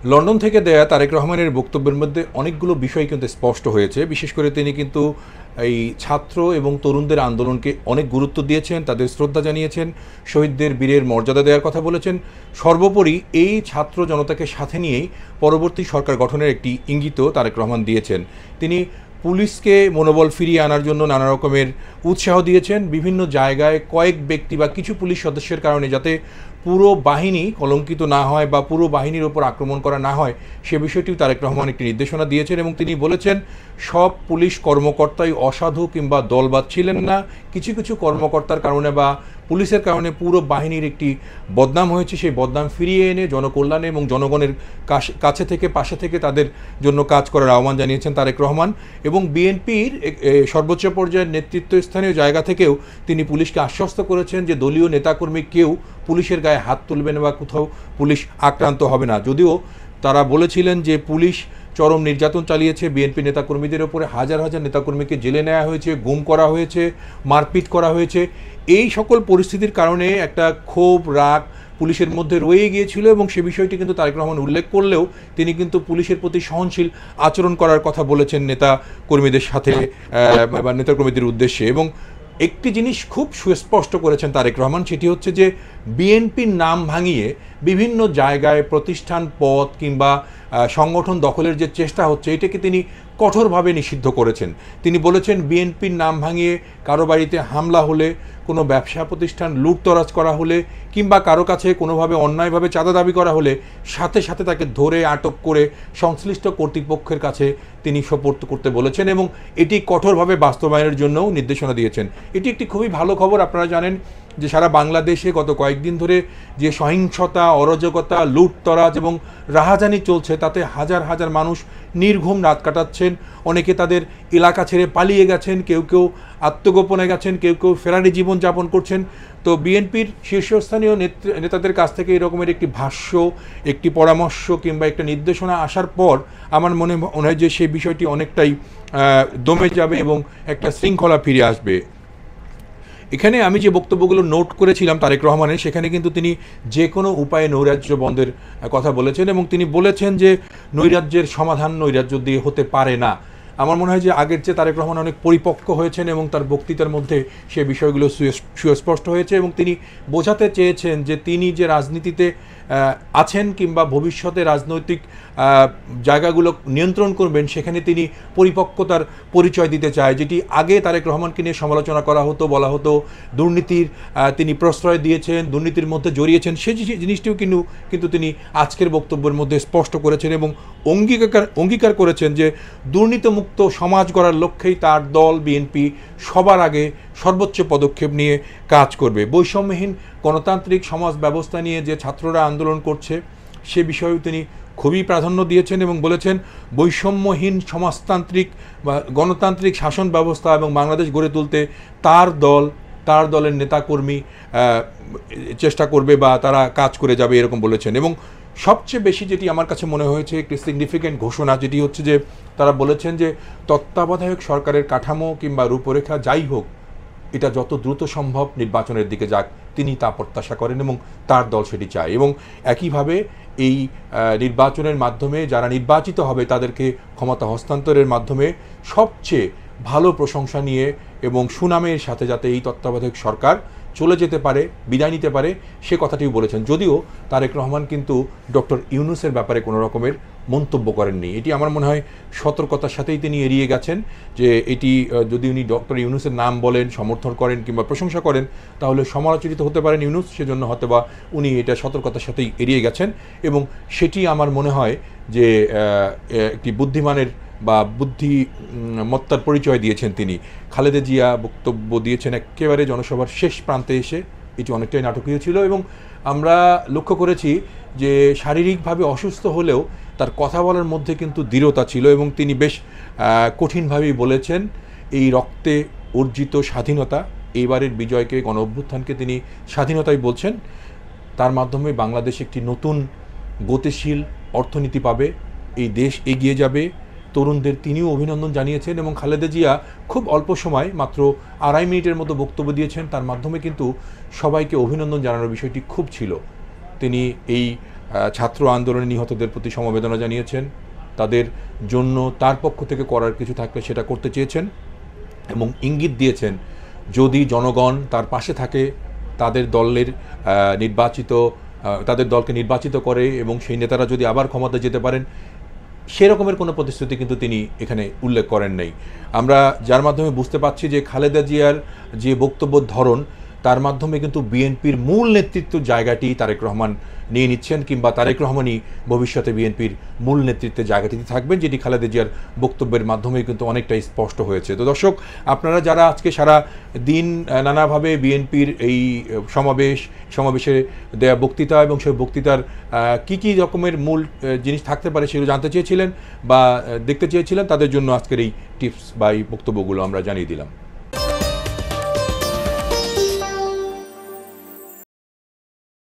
London থেকে দেয়া তারেক রহমানের বক্তব্যের মধ্যে অনেকগুলো বিষয় কিন্তু স্পষ্ট হয়েছে। বিশেষ করে তিনি কিন্তু এই ছাত্র এবং তরুণদের আন্দোলনকে অনেক গুরুত্ব দিয়েছেন, তাদের শ্রদ্ধা জানিয়েছেন, শহীদদের বীরের মর্যাদা দেওয়ার কথা বলেছেন। সর্বোপরি এই ছাত্র জনতাকে সাথে নিয়েই পরবর্তী সরকার গঠনের একটি ইঙ্গিতও তারেক রহমান দিয়েছেন। তিনি পুলিশকে মনোবল ফিরিয়ে আনার জন্য নানা রকমের উৎসাহ দিয়েছেন। বিভিন্ন জায়গায় কয়েক ব্যক্তি বা কিছু পুলিশ সদস্যের কারণে যাতে পুরো বাহিনী কলঙ্কিত না হয় বা পুরো বাহিনীর ওপর আক্রমণ করা না হয় সে বিষয়টিও তারেক রহমান একটি নির্দেশনা দিয়েছেন এবং তিনি বলেছেন সব পুলিশ কর্মকর্তাই অসাধু কিংবা দলবাদ ছিলেন না। কিছু কিছু কর্মকর্তার কারণে বা পুলিশের কারণে পুরো বাহিনীর একটি বদনাম হয়েছে, সেই বদনাম ফিরিয়ে এনে জনকল্যাণে এবং জনগণের কাছে থেকে পাশে থেকে তাদের জন্য কাজ করার আহ্বান জানিয়েছেন তারেক রহমান। এবং বিএনপির সর্বোচ্চ পর্যায়ের নেতৃত্বস্থানীয় জায়গা থেকেও তিনি পুলিশকে আশ্বস্ত করেছেন যে দলীয় নেতাকর্মী কেউ পুলিশের গায়ে হাত তুলবে না বা কোথাও পুলিশ আক্রান্ত হবে না। যদিও তারা বলেছিলেন যে পুলিশ চরম নির্যাতন চালিয়েছে, বিএনপি নেতাকর্মীদের ওপরে হাজার হাজার নেতাকর্মীকে জেলে নেওয়া হয়েছে, গুম করা হয়েছে, মারপিট করা হয়েছে। এই সকল পরিস্থিতির কারণে একটা ক্ষোভ রাগ পুলিশের মধ্যে রয়ে গিয়েছিল এবং সে বিষয়টি কিন্তু তারেক রহমান উল্লেখ করলেও তিনি কিন্তু পুলিশের প্রতি সহনশীল আচরণ করার কথা বলেছেন নেতা কর্মীদের সাথে বা নেতাকর্মীদের উদ্দেশ্যে। এবং একটি জিনিস খুব সুস্পষ্ট করেছেন তারেক রহমান, সেটি হচ্ছে যে বিএনপির নাম ভাঙিয়ে বিভিন্ন জায়গায় প্রতিষ্ঠান পদ কিংবা সংগঠন দখলের যে চেষ্টা হচ্ছে এটাকে তিনি কঠোরভাবে নিষিদ্ধ করেছেন। তিনি বলেছেন বিএনপির নাম ভাঙিয়ে কারো বাড়িতে হামলা হলে, কোনো ব্যবসা প্রতিষ্ঠান লুটতরাজ করা হলে কিংবা কারো কাছে কোনোভাবে অন্যায়ভাবে চাঁদা দাবি করা হলে সাথে সাথে তাকে ধরে আটক করে সংশ্লিষ্ট কর্তৃপক্ষের কাছে তিনি সোপর্দ করতে বলেছেন এবং এটি কঠোরভাবে বাস্তবায়নের জন্যও নির্দেশনা দিয়েছেন। এটি একটি খুবই ভালো খবর। আপনারা জানেন যে সারা বাংলাদেশে গত কয়েকদিন ধরে যে সহিংসতা, অরাজকতা, লুটতরাজ এবং রাহাজানি চলছে তাতে হাজার হাজার মানুষ নির্ঘুম রাত কাটাচ্ছেন। অনেকে তাদের এলাকা ছেড়ে পালিয়ে গেছেন, কেউ কেউ আত্মগোপনে গেছেন, কেউ কেউ ফেরারি জীবন যাপন করছেন। তো বিএনপির শীর্ষস্থানীয় নেতাদের কাছ থেকে এরকমের একটি ভাষ্য, একটি পরামর্শ কিংবা একটা নির্দেশনা আসার পর আমার মনে হয় যে সেই বিষয়টি অনেকটাই দমে যাবে এবং একটা শৃঙ্খলা ফিরে আসবে। এখানে আমি যে বক্তব্যগুলো নোট করেছিলাম তারেক রহমানের, সেখানে কিন্তু তিনি যে কোনো উপায়ে নৈরাজ্য বন্ধের কথা বলেছেন এবং তিনি বলেছেন যে নৈরাজ্যের সমাধান নৈরাজ্য দিয়ে হতে পারে না। আমার মনে হয় যে আগের চেয়ে তারেক রহমান অনেক পরিপক্ক হয়েছেন এবং তার বক্তৃতার মধ্যে সে বিষয়গুলো সুস্পষ্ট হয়েছে এবং তিনি বোঝাতে চেয়েছেন যে তিনি যে রাজনীতিতে আছেন কিংবা ভবিষ্যতে রাজনৈতিক জায়গাগুলো নিয়ন্ত্রণ করবেন সেখানে তিনি পরিপক্কতার পরিচয় দিতে চায়। যেটি আগে তারেক রহমানকে নিয়ে সমালোচনা করা হতো, বলা হতো দুর্নীতির তিনি প্রশ্রয় দিয়েছেন, দুর্নীতির মধ্যে জড়িয়েছেন, সেই জিনিসটিও কিন্তু তিনি আজকের বক্তব্যের মধ্যে স্পষ্ট করেছেন এবং অঙ্গীকার করেছেন যে দুর্নীতিমুক্ত সমাজ গড়ার লক্ষ্যেই তার দল বিএনপি সবার আগে সর্বোচ্চ পদক্ষেপ নিয়ে কাজ করবে। বৈষম্যহীন গণতান্ত্রিক সমাজ ব্যবস্থা নিয়ে যে ছাত্ররা আন্দোলন করছে সে বিষয়েও তিনি খুবই প্রাধান্য দিয়েছেন এবং বলেছেন বৈষম্যহীন সমাজতান্ত্রিক বা গণতান্ত্রিক শাসন ব্যবস্থা এবং বাংলাদেশ গড়ে তুলতে তার দলের নেতাকর্মী চেষ্টা করবে বা তারা কাজ করে যাবে এরকম বলেছেন। এবং সবচেয়ে বেশি যেটি আমার কাছে মনে হয়েছে একটি সিগনিফিক্যান্ট ঘোষণা, যেটি হচ্ছে যে তারা বলেছেন যে তত্ত্বাবধায়ক সরকারের কাঠামো কিংবা রূপরেখা যাই হোক এটা যত দ্রুত সম্ভব নির্বাচনের দিকে যাক তিনি তা প্রত্যাশা করেন এবং তার দল সেটি চায়। এবং একইভাবে এই নির্বাচনের মাধ্যমে যারা নির্বাচিত হবে তাদেরকে ক্ষমতা হস্তান্তরের মাধ্যমে সবচেয়ে ভালো প্রশংসা নিয়ে এবং সুনামের সাথে যাতে এই তত্ত্বাবধায়ক সরকার চলে যেতে পারে, বিদায় নিতে পারে সে কথাটিও বলেছেন। যদিও তারেক রহমান কিন্তু ডক্টর ইউনূসের ব্যাপারে কোনো রকমের মন্তব্য করেননি। এটি আমার মনে হয় সতর্কতার সাথেই তিনি এড়িয়ে গেছেন যে এটি যদি উনি ডক্টর ইউনূসের নাম বলেন, সমর্থন করেন কিংবা প্রশংসা করেন তাহলে সমালোচিত হতে পারেন ইউনূস, সেজন্য হয়তোবা উনি এটা সতর্কতার সাথেই এড়িয়ে গেছেন এবং সেটি আমার মনে হয় যে একটি বুদ্ধিমানের বা বুদ্ধিমত্তার পরিচয় দিয়েছেন তিনি। খালেদা জিয়া বক্তব্য দিয়েছেন একেবারে জনসভার শেষ প্রান্তে এসে, এটি অনেকটাই নাটকীয় ছিল এবং আমরা লক্ষ্য করেছি যে শারীরিকভাবে অসুস্থ হলেও তার কথা বলার মধ্যে কিন্তু দৃঢ়তা ছিল এবং তিনি বেশ কঠিনভাবেই বলেছেন এই রক্তে অর্জিত স্বাধীনতা, এইবারের বিজয়কে গণ অভ্যুত্থানকে তিনি স্বাধীনতাই বলছেন। তার মাধ্যমে বাংলাদেশ একটি নতুন গতিশীল অর্থনীতি পাবে, এই দেশ এগিয়ে যাবে। তরুণদের তিনিও অভিনন্দন জানিয়েছেন এবং খালেদা জিয়া খুব অল্প সময় মাত্র 2.5 মিনিটের মতো বক্তব্য দিয়েছেন, তার মাধ্যমে কিন্তু সবাইকে অভিনন্দন জানানোর বিষয়টি খুব ছিল। তিনি এই ছাত্র আন্দোলনে নিহতদের প্রতি সমবেদনা জানিয়েছেন, তাদের জন্য তার পক্ষ থেকে করার কিছু থাকলে সেটা করতে চেয়েছেন এবং ইঙ্গিত দিয়েছেন যদি জনগণ তার পাশে থাকে, তাদের দলের তাদের দলকে নির্বাচিত করে এবং সেই নেতারা যদি আবার ক্ষমতায় যেতে পারেন, সেরকমের কোনো প্রতিশ্রুতি কিন্তু তিনি এখানে উল্লেখ করেন নাই। আমরা যার মাধ্যমে বুঝতে পারছি যে খালেদা জিয়ার যে বক্তব্যের ধরন, তার মাধ্যমে কিন্তু বিএনপির মূল নেতৃত্বের জায়গাটি তারেক রহমান নিয়ে নিচ্ছেন, কিংবা তারেক রহমানই ভবিষ্যতে বিএনপির মূল নেতৃত্বের জায়গাটিতে থাকবেন, যেটি খালেদা জিয়ার বক্তব্যের মাধ্যমে কিন্তু অনেকটাই স্পষ্ট হয়েছে। তো দর্শক, আপনারা যারা আজকে সারা দিন নানাভাবে বিএনপির এই সমাবেশে দেয়া বক্তৃতা এবং সেই বক্তৃতার কী কী রকমের মূল জিনিস থাকতে পারে সেগুলো জানতে চেয়েছিলেন বা দেখতে চেয়েছিলেন, তাদের জন্য আজকের এই টিপস বা এই বক্তব্যগুলো আমরা জানিয়ে দিলাম।